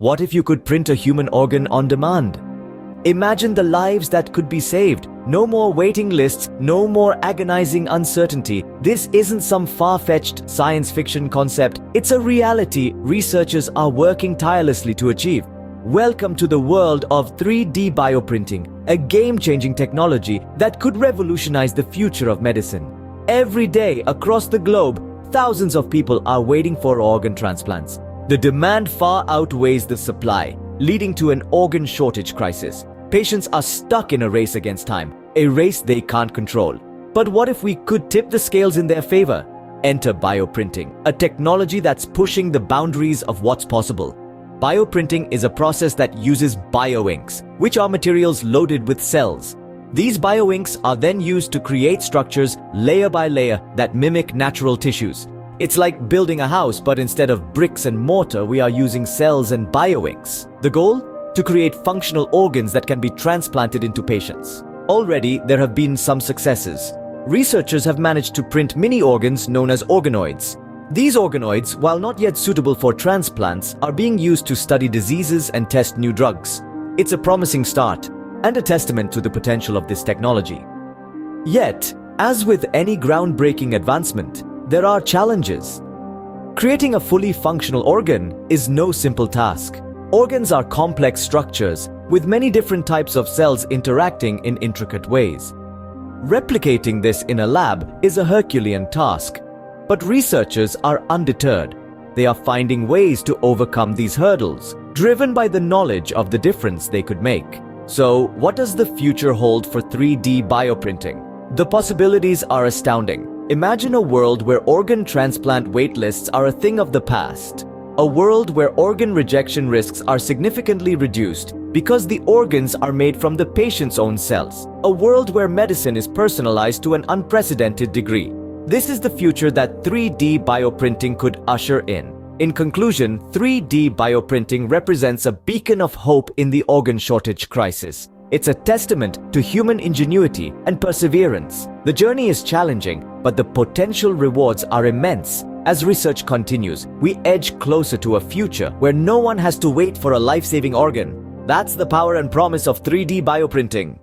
What if you could print a human organ on demand? Imagine the lives that could be saved. No more waiting lists, no more agonizing uncertainty. This isn't some far-fetched science fiction concept. It's a reality researchers are working tirelessly to achieve. Welcome to the world of 3D bioprinting, a game-changing technology that could revolutionize the future of medicine. Every day across the globe, thousands of people are waiting for organ transplants. The demand far outweighs the supply, leading to an organ shortage crisis. Patients are stuck in a race against time, a race they can't control. But what if we could tip the scales in their favor? Enter bioprinting, a technology that's pushing the boundaries of what's possible. Bioprinting is a process that uses bioinks, which are materials loaded with cells. These bioinks are then used to create structures layer by layer that mimic natural tissues. It's like building a house, but instead of bricks and mortar, we are using cells and bioinks. The goal? To create functional organs that can be transplanted into patients. Already, there have been some successes. Researchers have managed to print mini organs known as organoids. These organoids, while not yet suitable for transplants, are being used to study diseases and test new drugs. It's a promising start, and a testament to the potential of this technology. Yet, as with any groundbreaking advancement, there are challenges. Creating a fully functional organ is no simple task. Organs are complex structures, with many different types of cells interacting in intricate ways. Replicating this in a lab is a Herculean task. But researchers are undeterred. They are finding ways to overcome these hurdles, driven by the knowledge of the difference they could make. So, what does the future hold for 3D bioprinting? The possibilities are astounding. Imagine a world where organ transplant waitlists are a thing of the past. A world where organ rejection risks are significantly reduced because the organs are made from the patient's own cells. A world where medicine is personalized to an unprecedented degree. This is the future that 3D bioprinting could usher in. In conclusion, 3D bioprinting represents a beacon of hope in the organ shortage crisis. It's a testament to human ingenuity and perseverance. The journey is challenging, but the potential rewards are immense. As research continues, we edge closer to a future where no one has to wait for a life-saving organ. That's the power and promise of 3D bioprinting.